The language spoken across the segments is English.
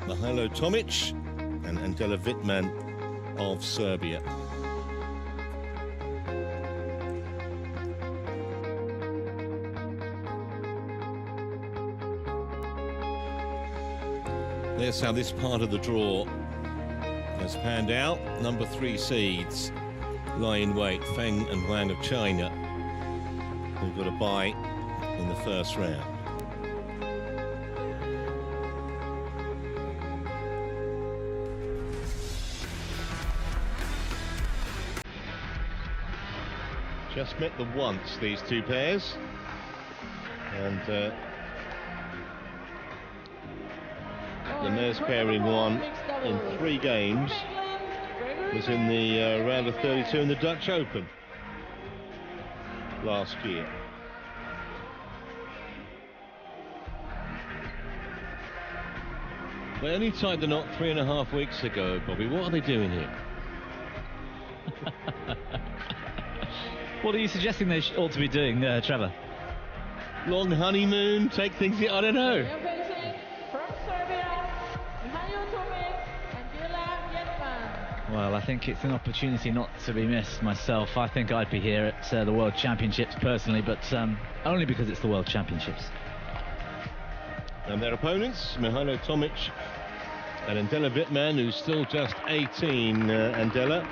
Tomic and Andela Vitman of Serbia. There's how this part of the draw has panned out. Number 3 seeds lie in wait, Feng and Wang of China, who've got a bye in the first round. Just met them once, these two pairs, and the Mairs pairing won in 3 games was in the round of 32 in the Dutch Open last year. They only tied the knot 3.5 weeks ago, Bobby. What are they doing here? What are you suggesting they ought to be doing, Trevor? Long honeymoon, take things, I don't know. From Serbia, Tomic and Well, I think it's an opportunity not to be missed myself. I think I'd be here at the World Championships personally, but only because it's the World Championships. And their opponents, Tomic and Andela Vitman, who's still just 18, Andela.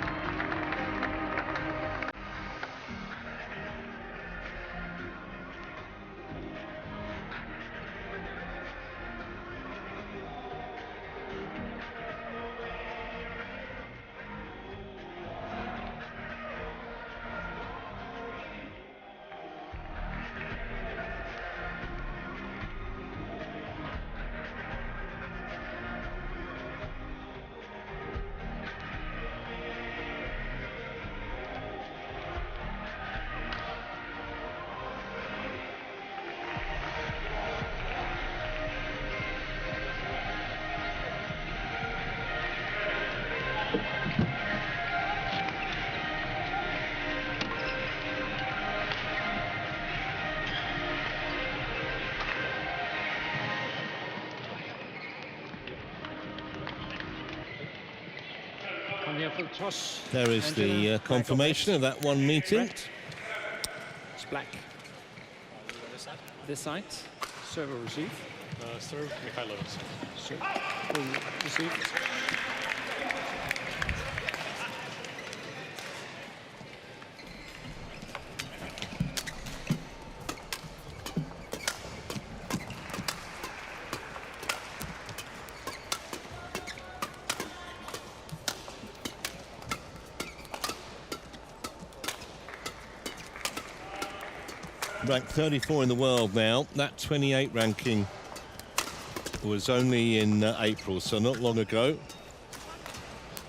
There is the confirmation of that one meeting. It's black. This side, serve or receive? Serve, Mikhailovich. Serve, receive. Ranked 34 in the world now. That 28 ranking was only in April, so not long ago.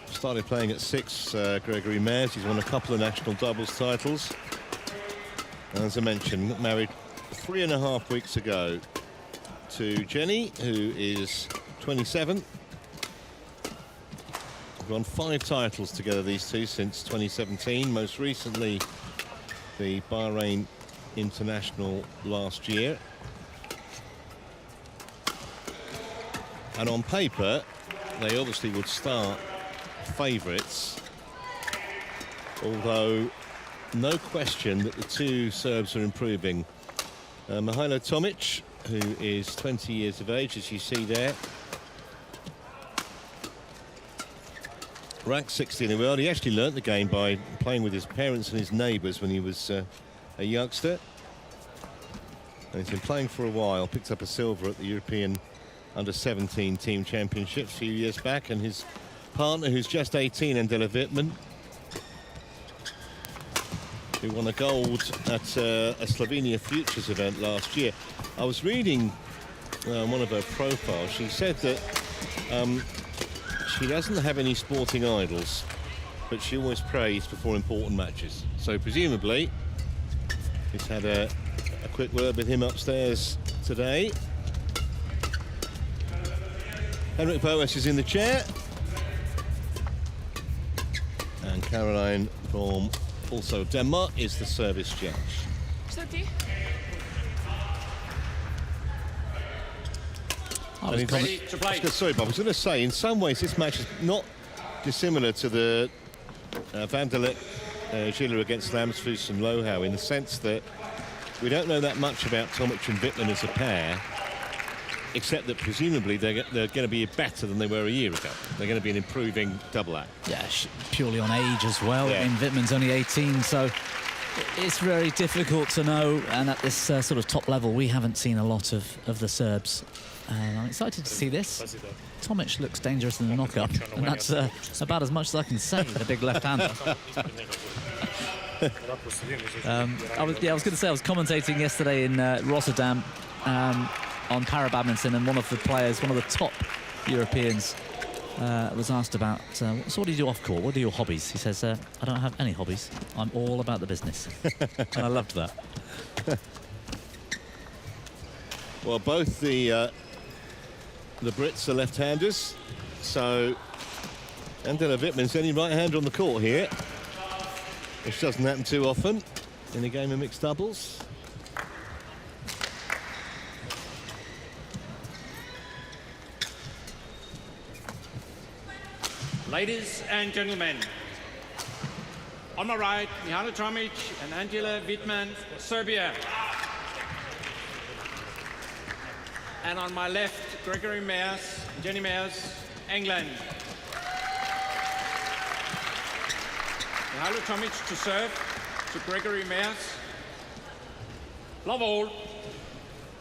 Started playing at 6, Gregory Mairs. He's won a couple of national doubles titles. And as I mentioned, got married 3.5 weeks ago to Jenny, who is 27. We've won 5 titles together, these two, since 2017. Most recently, the Bahrain International last year. And on paper, they obviously would start favourites, although no question that the two Serbs are improving. Tomic, who is 20 years of age, as you see there, ranked 60 in the world. He actually learnt the game by playing with his parents and his neighbours when he was a youngster, and he's been playing for a while. Picked up a silver at the European Under-17 Team Championships a few years back, and his partner, who's just 18, Andela Vitman, who won a gold at a Slovenia Futures event last year. I was reading one of her profiles. She said that she doesn't have any sporting idols, but she always prays before important matches. So presumably he's had a quick word with him upstairs today. Henrik Boas is in the chair, and Caroline from also Denmark is the service judge. was Ready to play. Sorry, Bob. I was going to say, in some ways, this match is not dissimilar to the Van der Leck Giller against Lamsfoos and Lohau, in the sense that we don't know that much about Tomic and Vitman as a pair, except that presumably they're going to be better than they were a year ago. They're going to be an improving double act. Yeah, purely on age as well. Yeah. I mean, Vitman's only 18, so it's very difficult to know. And at this sort of top level, we haven't seen a lot of the Serbs. I'm excited to see this. Tomic looks dangerous in the knockup, and that's about as much as I can say, the big left-hander. I was going to say, I was commentating yesterday in Rotterdam on para badminton, and one of the players, one of the top Europeans, was asked about, so what do you do off court? What are your hobbies? He says, I don't have any hobbies. I'm all about the business. And I loved that. Well, both the Brits are left-handers, so Angela Vitman's the only right-hander on the court here, which doesn't happen too often in a game of mixed doubles. Ladies and gentlemen, on my right, Mihailo Tomic and Angela Vitman, Serbia. And on my left, Gregory Mairs, Jenny Mairs, England. Mihailo Tomic to serve to Gregory Mairs. Love all.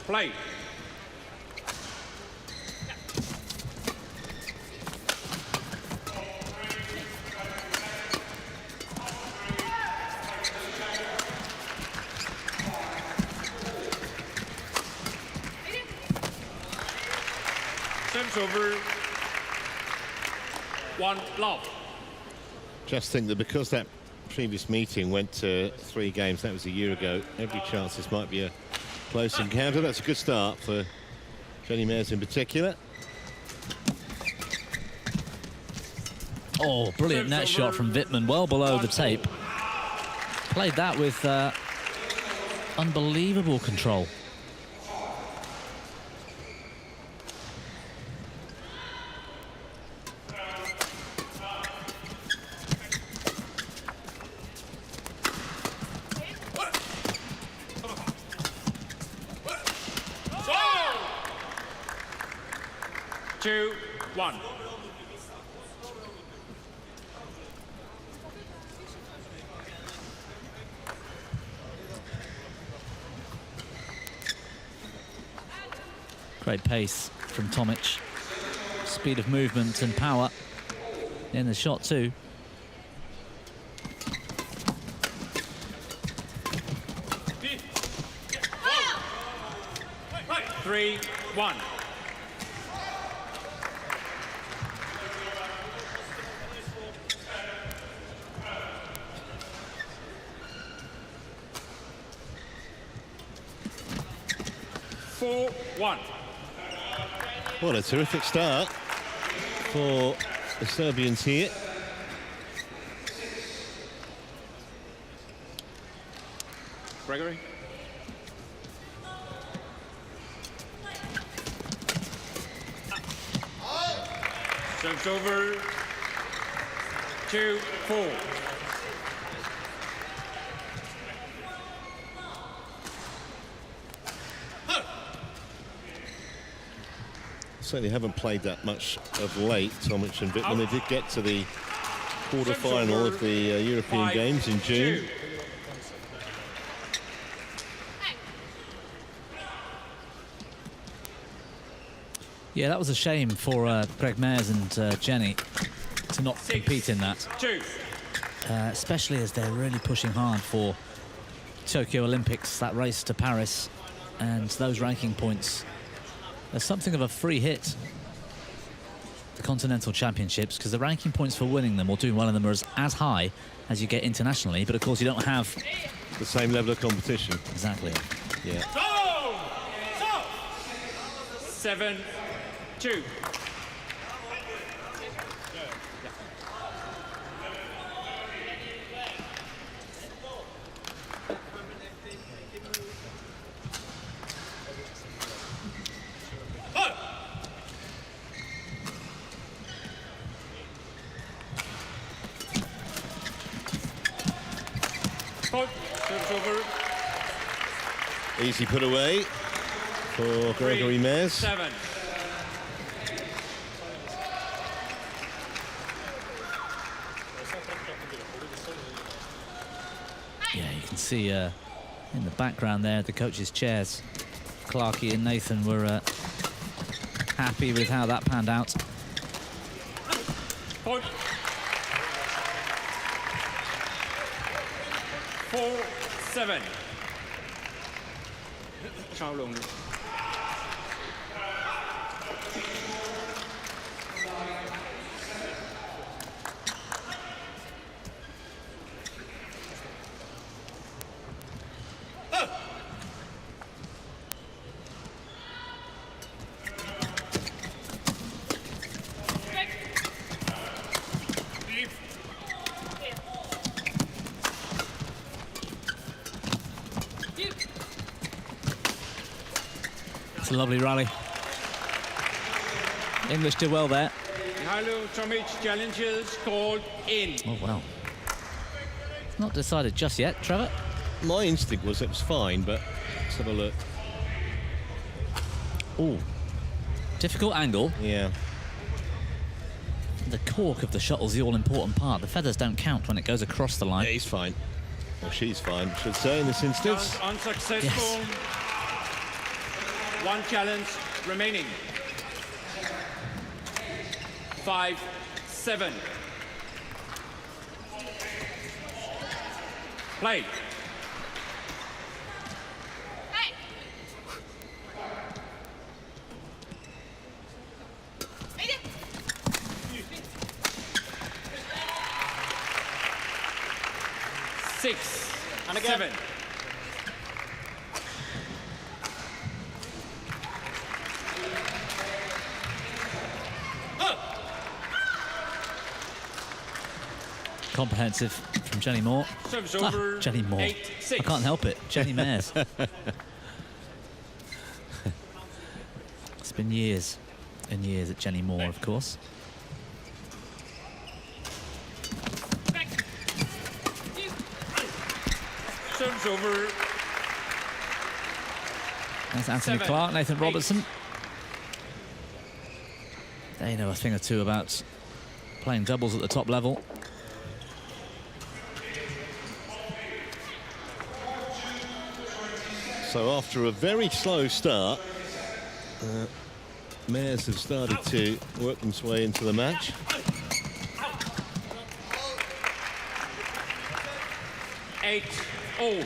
Play. Service over. 1 love. Just think that because that previous meeting went to 3 games, that was a year ago, every chance this might be a close encounter. That's a good start for Jenny Mairs in particular. Oh, brilliant net shot from Vitman, well below the tape. Played that with unbelievable control. Two, 1. Great pace from Tomic. Speed of movement and power in the shot too. Three, 1. Four, 1. What a terrific start for the Serbians here. Gregory. Serves over. 2, 4. Certainly haven't played that much of late, Tomic and Vitman. They did get to the quarter-final of the European 5, Games in June. 2. Yeah, that was a shame for Greg Mairs and Jenny to not 6, compete in that. 2. Especially as they're really pushing hard for Tokyo Olympics, that race to Paris, and those ranking points. There's something of a free hit, the Continental Championships, because the ranking points for winning them or doing well in them are as high as you get internationally, but of course you don't have The same level of competition. exactly. Yeah. Go! 7, 2. Point. Service over. Easy put away for Gregory Mairs. 7. Yeah, you can see in the background there, the coaches' chairs. Clarkey and Nathan were happy with how that panned out. Point. 4-7. Sao lùng. It's a lovely rally. English did well there. Mihailo Tomic challenges called in. Oh, well. It's not decided just yet, Trevor. My instinct was it was fine, but let's have a look. Oh, difficult angle. Yeah. The cork of the shuttle's the all-important part. The feathers don't count when it goes across the line. Yeah, he's fine. Well, she's fine, should say, in this instance. Challenge unsuccessful. Yes. 1 challenge remaining. 5-7. Play. Six and again. 7. Comprehensive from Jenny Moore. Service over. Jenny Moore. 8-6. I can't help it. Jenny Mairs. It's been years and years at Jenny Moore, of course. Service over. That's Anthony 7, Clark, Nathan 8. Robertson. They know a thing or two about playing doubles at the top level. So after a very slow start, Mairs have started to work them's way into the match. Eight. Oh.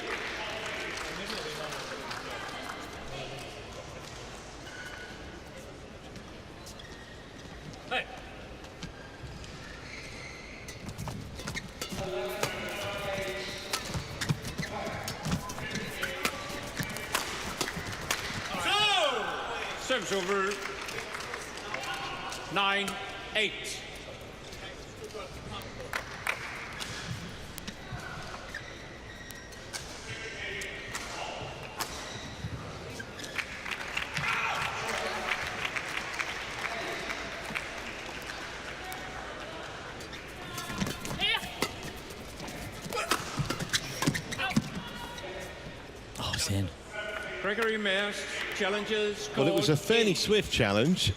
Hey. Service over. 9-8. Oh, it's in. Gregory Mairs challenges. Well, it was a called fairly in. swift challenge,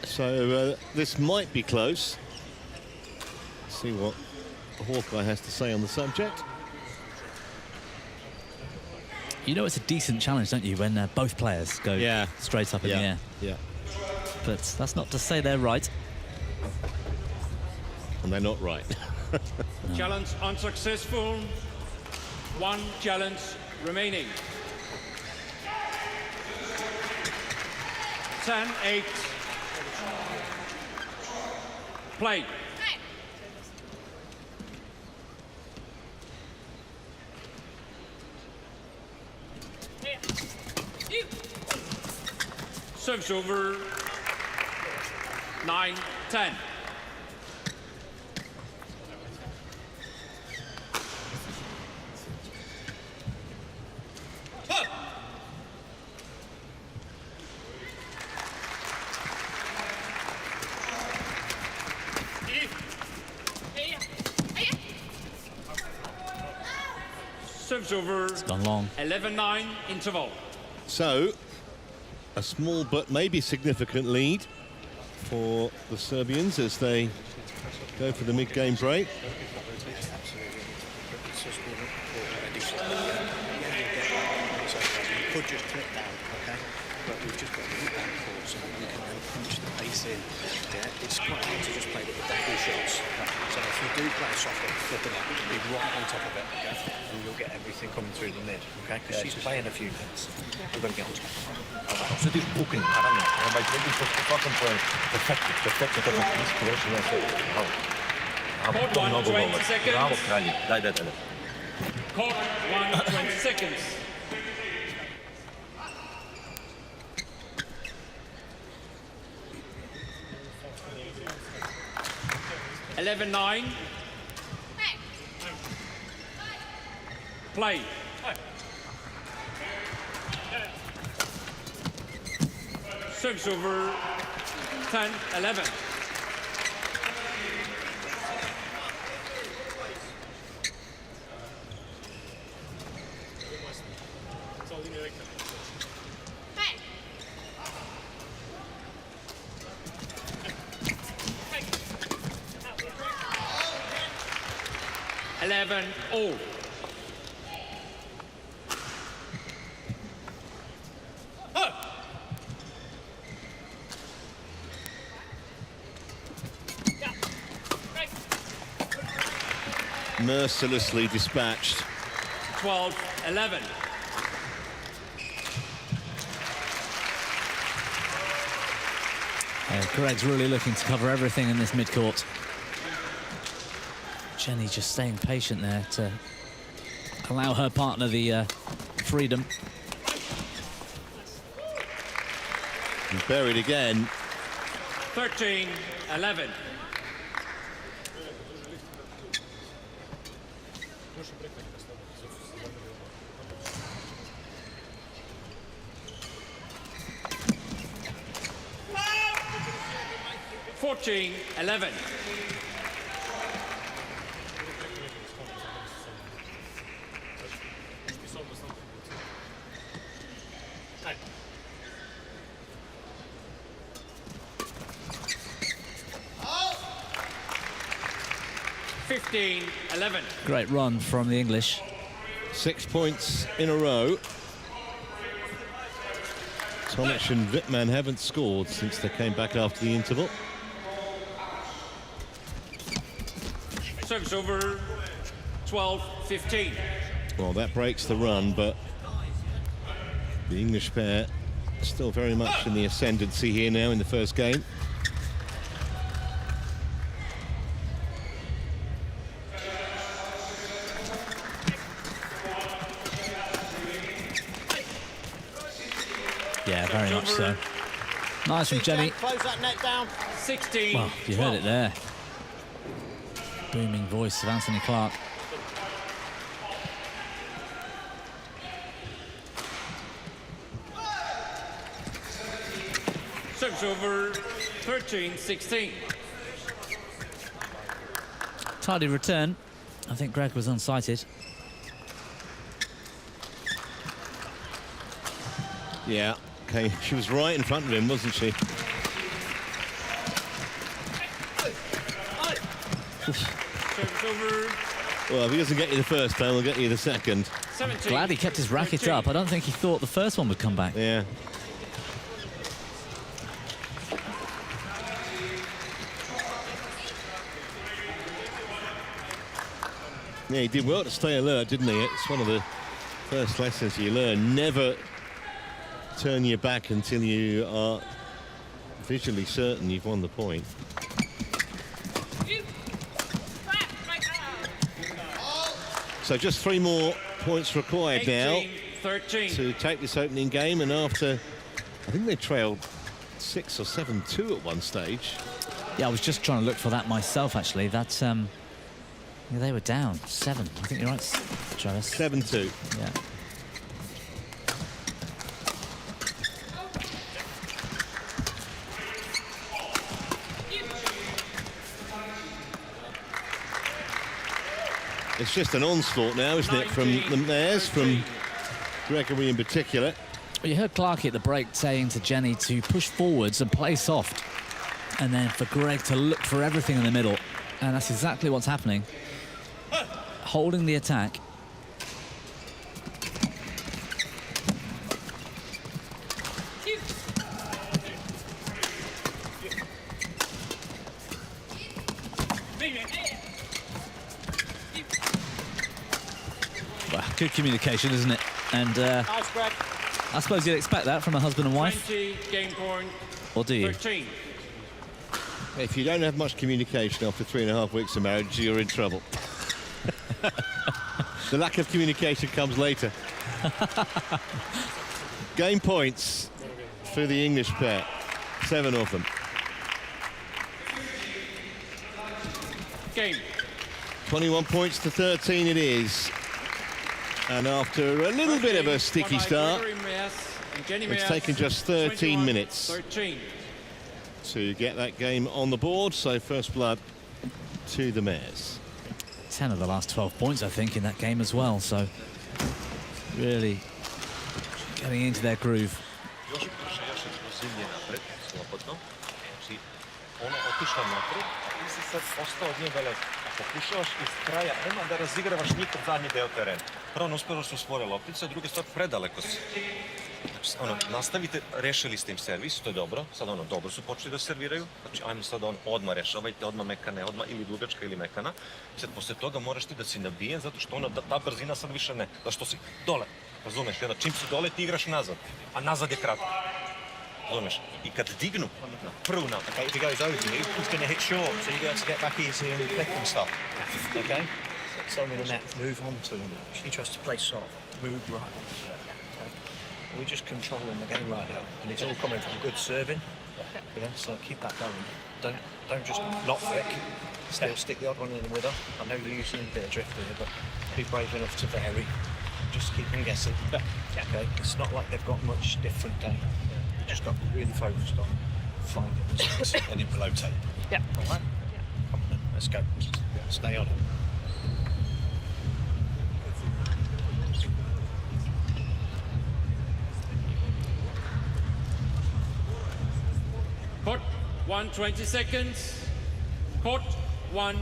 so this might be close. See what Hawkeye has to say on the subject. You know it's a decent challenge, don't you, when both players go straight up in the air. Yeah. But that's not to say they're right. And they're not right. No. Challenge unsuccessful. 1 challenge remaining. 10-8. Play. Service over. 9-10. Serves over. It's gone long. 11-9 interval. So, a small but maybe significant lead for the Serbians as they go for the mid-game break. Could just click down, okay? But we've just got to hit that court so that we can then punch the pace in. Yeah, it's quite hard to just play with the double shots. So if you do play softly, flip it up, be right on top of it, okay? And you'll get everything coming through the mid, okay? Because she's playing a few minutes. We're going to get on top of her. Все ти пукни, наравно. Ама ќе ги потопам по перфектно како искрено се. Court 1, 20 seconds. Браво, крали. Дај. Court 1, 20 seconds. (11-9). Play. Serves over 10-11. All. Mercilessly dispatched. 12-11. Greg's really looking to cover everything in this mid-court. Jenny just staying patient there to allow her partner the freedom. And buried again. 13-11. (14-11). (15-11). Great run from the English. 6 points in a row. Tomic and Vitman haven't scored since they came back after the interval. Serves over 12-15. Well, that breaks the run, but the English pair still very much in the ascendancy here now in the first game. Yeah, very much so. Nice from Jenny. Close that net down. 16. Well, you heard it there. Booming voice of Anthony Clark. Serves over 13-16. Tidy return. I think Greg was unsighted. Yeah, okay, she was right in front of him, wasn't she? Serves over Well, if he doesn't get you the first time, he'll get you the second. 17. Glad he kept his racket 13. up. I don't think he thought the first one would come back. Yeah. Yeah, he did well to stay alert, didn't he? It's one of the first lessons you learn. Never turn your back until you are visually certain you've won the point. So just 3 more points required now 13. to take this opening game, and after, I think they trailed 6 or 7-2 at one stage. Yeah, I was just trying to look for that myself, actually. That, yeah, they were down 7. I think you're right, Travis. 7-2. Yeah. It's just an onslaught now, isn't it, from the Mairs, from Gregory in particular. You heard Clarkey at the break saying to Jenny to push forwards and play soft, and then for Greg to look for everything in the middle, and that's exactly what's happening. Holding the attack. Well, good communication, isn't it? And I suppose you'd expect that from a husband and wife. 20, game point, Or do you? 13. If you don't have much communication after 3.5 weeks of marriage, you're in trouble. The lack of communication comes later. Game points for the English pair, 7 of them. Game. 21 points to 13 it is. And after a little bit of a sticky start, it's taken just 13 minutes 13. to get that game on the board. So first blood to the Mairs. 10 of the last 12 points, I think, in that game as well. So really getting into their groove. Još explozivnije napred, slobodno. Znači, ono otišla napred, a ti si sad ostao od nje daleko. A pokušavaš iz kraja ema da razigravaš njihov zadnji deo terena. Prvo, uspjelo su svore loptice, a druga stvar, predaleko si. Znači, ono, nastavite, rešili ste im servis, to je dobro. Sad, ono, dobro su počeli da serviraju. Znači, ajmo sad, odmah rešavajte, odmah mekane, odmah ili dugačka ili mekana. Sad, posle toga moraš ti da si nabijen, zato što ono, ta brzina sad više ne. Zato što si dole, razumeš? Jer čim si dole, ti igraš nazad, a nazad je kratko. Razumeš? I kad dignu na prvu napad. Okay, if he goes over you, he's going to hit short, so you have to get back easy and click and stuff. Okay? So in the net, move on to him. She tries to play soft, move right. Okay? We're just controlling the game right now, and it's all coming from good serving. Yeah, so keep that going. Don't just not flick. Still stick the odd one in with her. I know you're using a bit of drift here, but be brave enough to vary. Just keep them guessing. Okay? It's not like they've got much different game. Just got to be really focused on finding the space and it will rotate. Yeah. All right? Come on then, let's go. Stay on it. Court, 1, 20 seconds. Court, 1,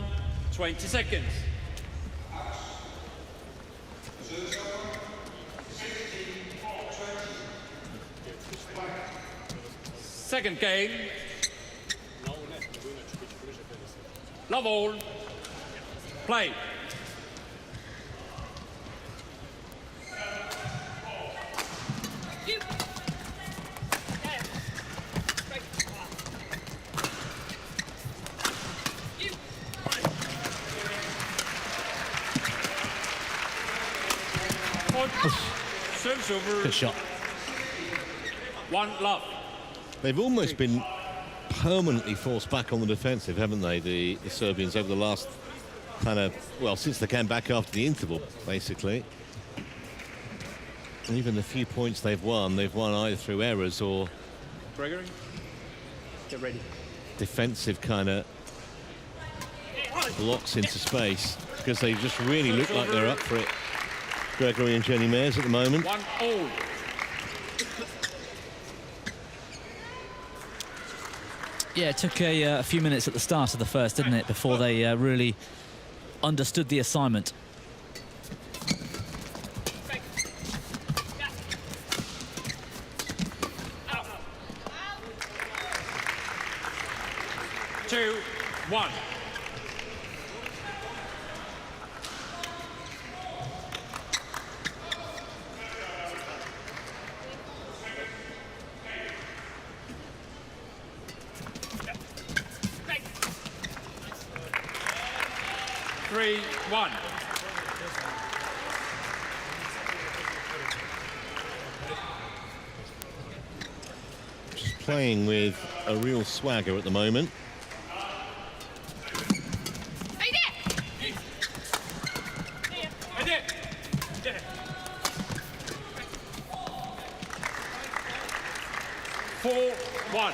20 seconds. Second game. Love all. Play. Serves over. Good shot. 1 love. They've almost been permanently forced back on the defensive, haven't they, the Serbians, over the last kind of, well, since they came back after the interval, basically. And even the few points they've won either through errors or Gregory, get ready. defensive kind of blocks into space, because they just really look like they're up for it, Gregory and Jenny Mairs at the moment. 1-0. Yeah, it took a few minutes at the start of the first, didn't it, before they really understood the assignment. Two, 1. Three, 1. Just playing with a real swagger at the moment. Four, 1.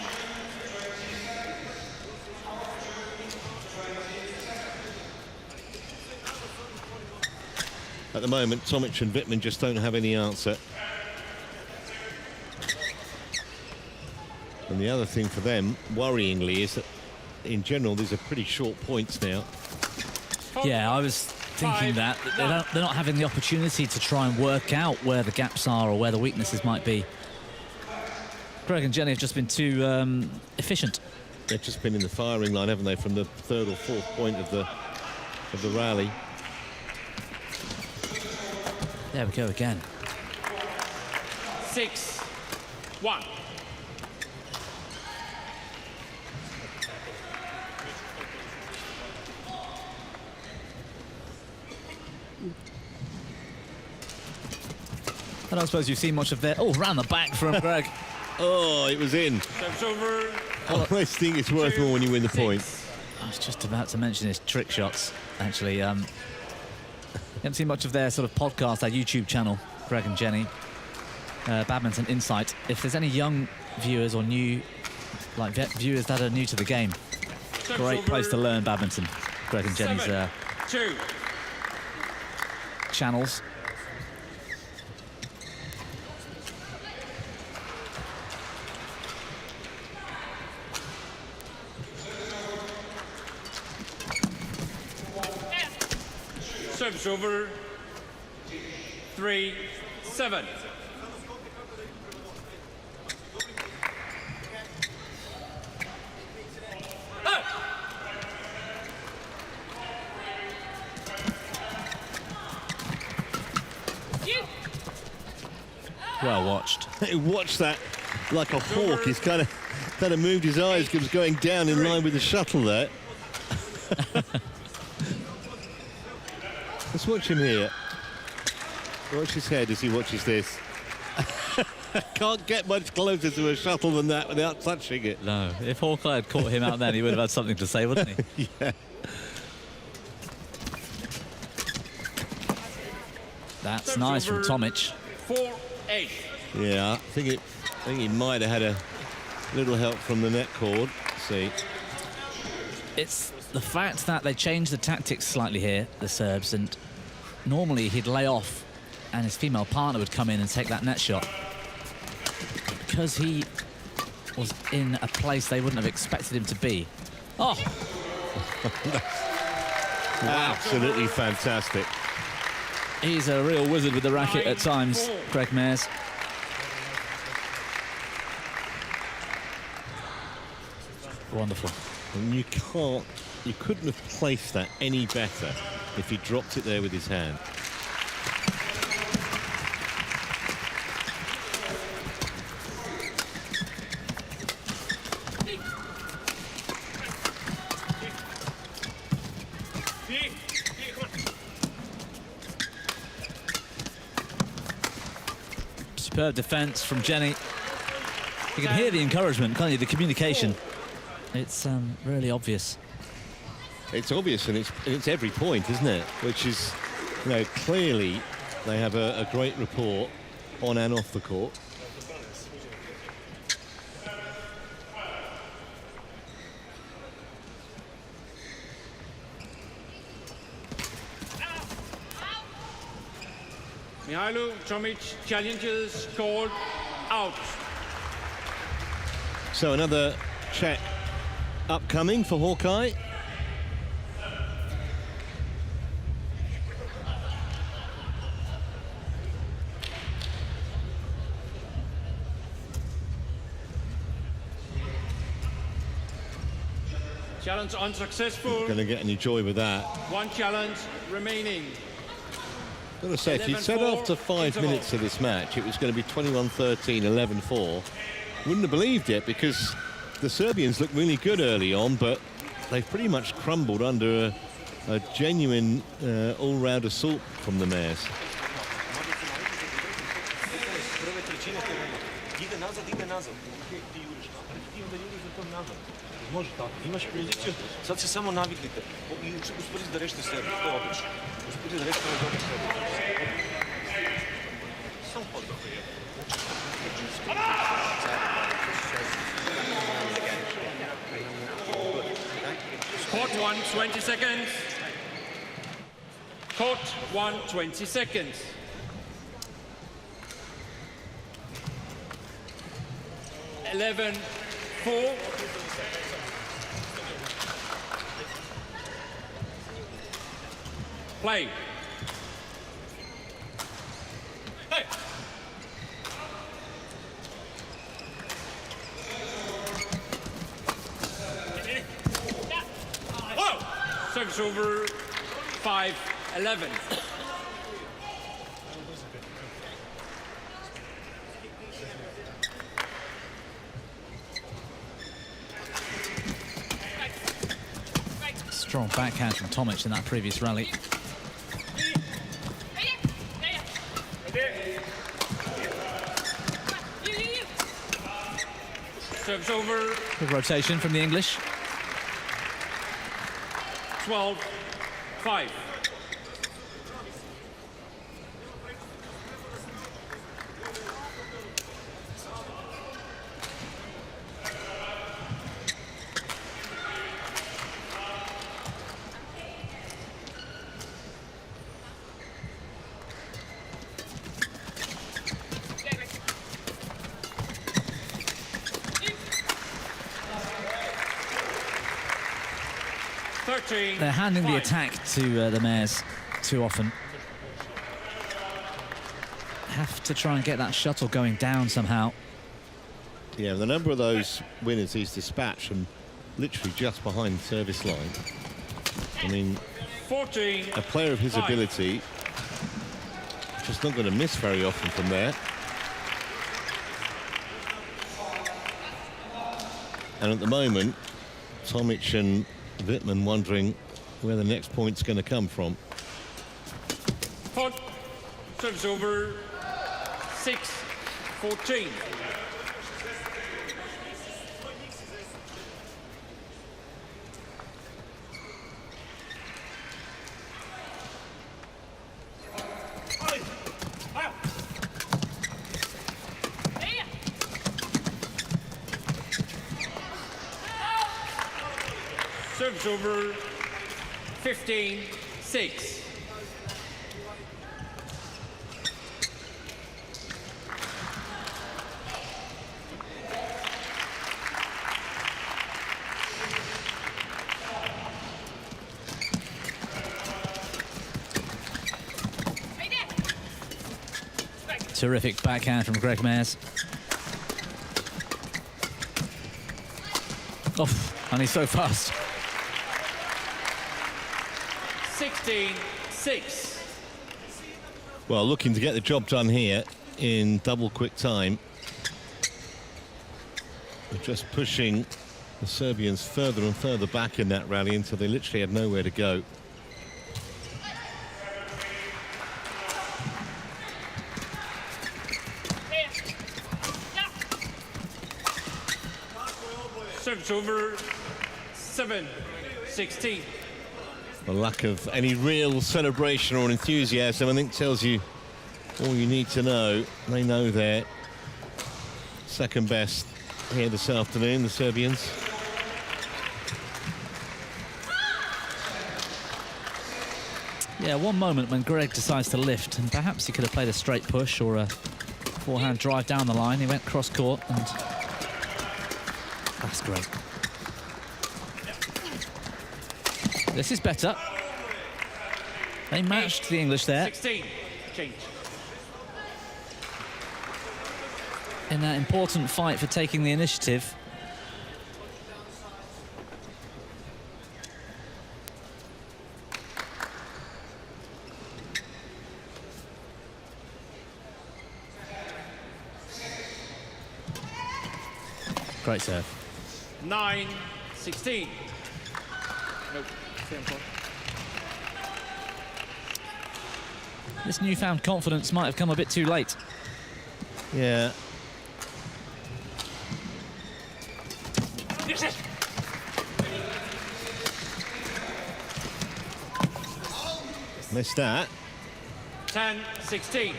At the moment, Tomic and Vitman just don't have any answer. And the other thing for them, worryingly, is that in general these are pretty short points now. Yeah, I was thinking that they're not having the opportunity to try and work out where the gaps are or where the weaknesses might be. Greg and Jenny have just been too efficient. They've just been in the firing line, haven't they, from the third or fourth point of the rally. There we go again. 6-1. I don't suppose you've seen much of their... Oh, round the back from Greg. Oh, it was in. Serves over. I always think it's worth more when you win the point. I was just about to mention his trick shots, actually. Haven't seen much of their sort of podcast, their YouTube channel, Greg and Jenny, Badminton Insight. If there's any young viewers or new, like viewers that are new to the game, great place to learn badminton. Greg and Jenny's 7-2. channels. Serves over. 3-7. Well watched. He watched that like a hawk. He's kind of moved his eyes, was going down in line with the shuttle there. Let's watch him here. Watch his head as he watches this. Can't get much closer to a shuttle than that without touching it. No, if Hawkeye had caught him out then, he would have had something to say, wouldn't he? Yeah. That's nice from Tomic. 4-8. Yeah, I think he might have had a little help from the net cord. See. It's the fact that they changed the tactics slightly here, the Serbs, and normally he'd lay off and his female partner would come in and take that net shot. Because he was in a place they wouldn't have expected him to be. Oh! Absolutely fantastic. He's a real wizard with the racket at times, Greg Mairs. Wonderful. And you couldn't have placed that any better if he dropped it there with his hand. Superb defence from Jenny. You can hear the encouragement, can't you? The communication. It's really obvious. It's obvious, and it's every point, isn't it? Which is, you know, clearly they have a great rapport on and off the court. Mihailo Tomic challenges called out. So another check upcoming for Hawkeye. Challenge unsuccessful. Going to get any joy with that. One challenge remaining. I've got to say, if you'd said after 5 minutes of this match it was going to be 21-13, 11-4, wouldn't have believed it, because the Serbians looked really good early on, but they've pretty much crumbled under a genuine all-round assault from the Mairs. Može tako, imaš poziciju, sad se samo naviknite i uspjeti da rešite sebi, to je odlično. Uspjeti da rešite dobro sebi. Samo podno. Court 1, 20 seconds. Court 1, 20 seconds. Eleven, 4. Play. Hey. Whoa! Service over 5-11. Strong backhand from Tomic in that previous rally. Serves over. Good rotation from the English. 12-5. They're handing the attack to the Mairs too often. Have to try and get that shuttle going down somehow. Yeah, the number of those winners he's dispatched from literally just behind the service line. I mean, 14, a player of his 5. ability just not going to miss very often from there. And at the moment, Tomic and Vitman wondering where the next point's going to come from. Pot. Serves over 6-14. Serves over 15-6. Terrific backhand from Greg Mairs. Oh, and he's so fast. 16-6. Well, looking to get the job done here in double quick time. They're just pushing the Serbians further and further back in that rally until they literally had nowhere to go. Serves over 7-16. The lack of any real celebration or enthusiasm, I think, tells you all you need to know. They know they're second best here this afternoon, the Serbians. Yeah, one moment when Greg decides to lift, and perhaps he could have played a straight push or a forehand drive down the line. He went cross court, and that's great. This is better. They matched the English there. 16. Change. In that important fight for taking the initiative. Great serve. 9-16. Nope. This newfound confidence might have come a bit too late. Yeah. Missed that. 10-16.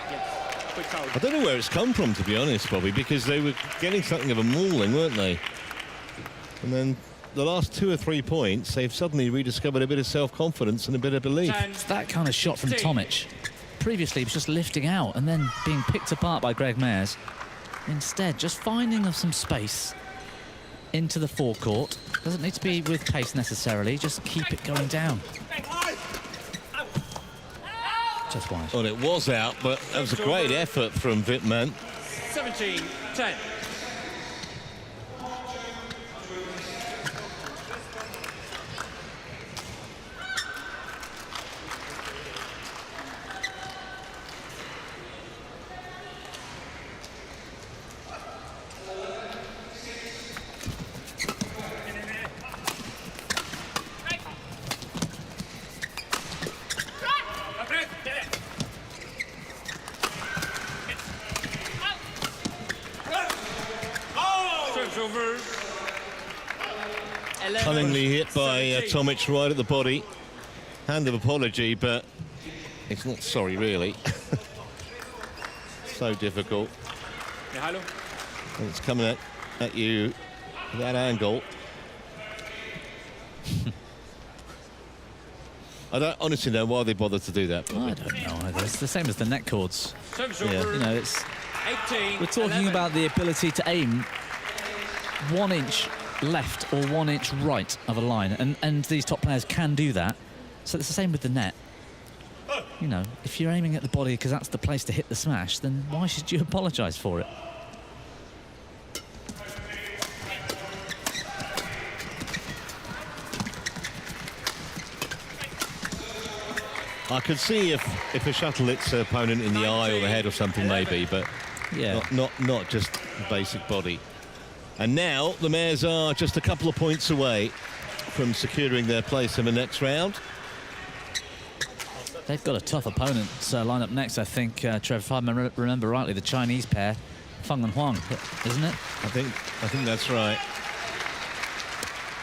Yes. Quick foul. I don't know where it's come from, to be honest, Bobby, because they were getting something of a mauling, weren't they? And then the last 2 or 3 points, they've suddenly rediscovered a bit of self-confidence and a bit of belief. 10. It's that kind of shot from Tomic. Previously, he was just lifting out and then being picked apart by Greg Mairs. Instead, just finding some space into the forecourt. Doesn't need to be with pace necessarily, just keep it going down. Just wide. Well, it was out, but that was a great effort from Vitman. 17-10. Cunningly hit by Tomic right at the body. Hand of apology, but it's not sorry, really. So difficult. And it's coming at you at that angle. I don't honestly know why they bothered to do that. I don't know either. It's the same as the net cords. Yeah. You know, it's 18, we're talking 11. about the ability to aim 1 inch left or 1 inch right of a line, and these top players can do that. So it's the same with the net. You know, if you're aiming at the body because that's the place to hit the smash, then why should you apologise for it? I could see if a shuttle hits an opponent in the eye or the head or something, maybe, but Yeah. not just the basic body. And now the Mairs are just a couple of points away from securing their place in the next round. They've got a tough opponent lined up next, I think, Trev, if I remember rightly, the Chinese pair, Feng and Huang, isn't it? I think that's right.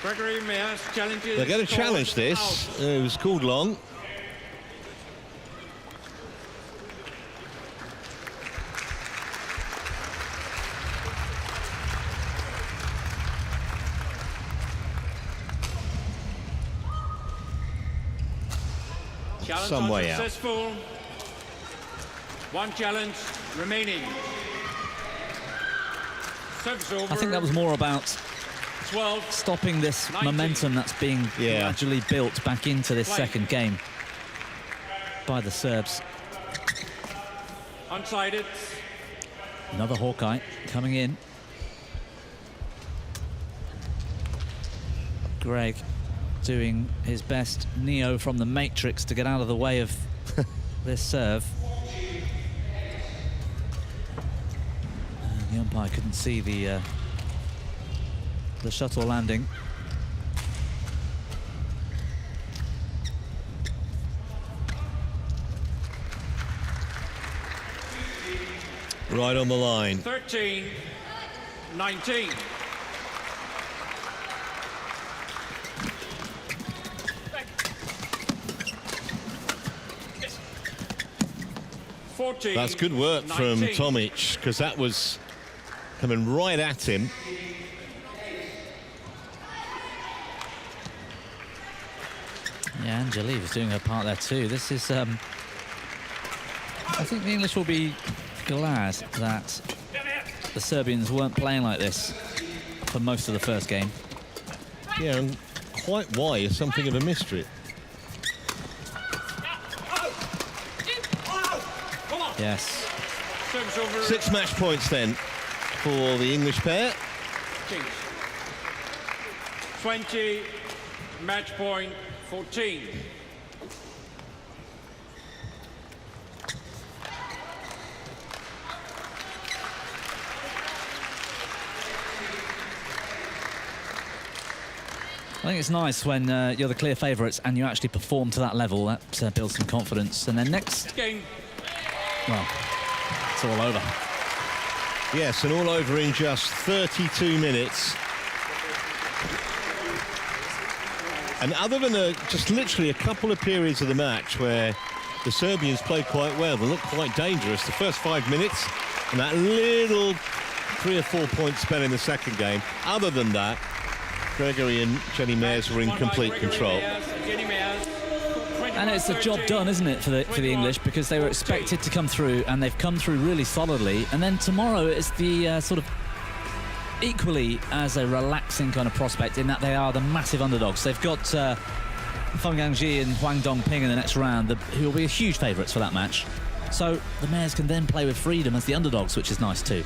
Gregory Mairs challenges. They're going to challenge this. It was called long. Challenge Some way out. unsuccessful. One challenge remaining. Service over. I think that was more about 12. stopping this 19. momentum that's being gradually built back into this second game by the Serbs. Unsided. Another Hawkeye coming in. Greg doing his best Neo from the Matrix to get out of the way of this serve. The umpire couldn't see the shuttle landing. Right on the line. 13-19. That's good work from Tomic, because that was coming right at him. Yeah, Angelique was doing her part there too. This is, I think the English will be glad that the Serbians weren't playing like this for most of the first game. Yeah, and quite why is something of a mystery. Yes. 6 match points then for the English pair. 20, match point 14. I think it's nice when you're the clear favourites and you actually perform to that level. That builds some confidence. And then next game, well, it's all over. Yes, and all over in just 32 minutes. And other than just literally a couple of periods of the match where the Serbians played quite well, they looked quite dangerous. The first 5 minutes and that little 3 or 4 point spell in the second game. Other than that, Gregory and Jenny Mairs were in complete control. And it's a job done, isn't it, for the English, because they were expected to come through, and they've come through really solidly. And then tomorrow is the sort of equally as a relaxing kind of prospect, in that they are the massive underdogs. They've got Feng Yangji and Huang Dongping in the next round, who will be huge favourites for that match. So the Mairs can then play with freedom as the underdogs, which is nice too.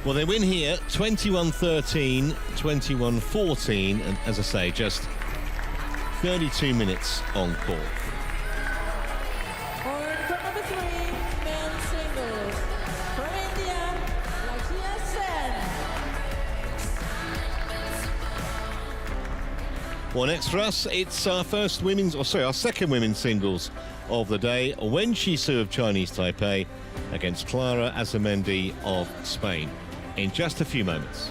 Well, they win here 21-13, 21-14, and as I say, just 32 minutes on court. On court number 3, men's singles. From India, Lakshya Sen. Well, next for us, it's our our second women's singles of the day. Wen Shisu of Chinese Taipei against Clara Azamendi of Spain in just a few moments.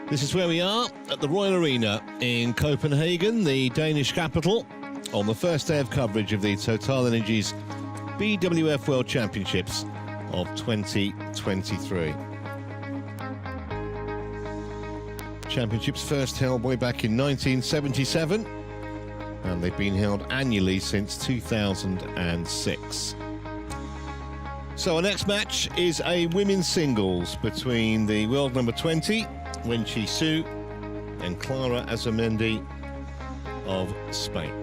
This is where we are at the Royal Arena in Copenhagen, the Danish capital, on the first day of coverage of the TotalEnergies BWF World Championships of 2023. Championships first held way back in 1977, and they've been held annually since 2006. So our next match is a women's singles between the world number 20, Wen Shisu, and Clara Azamendi of Spain.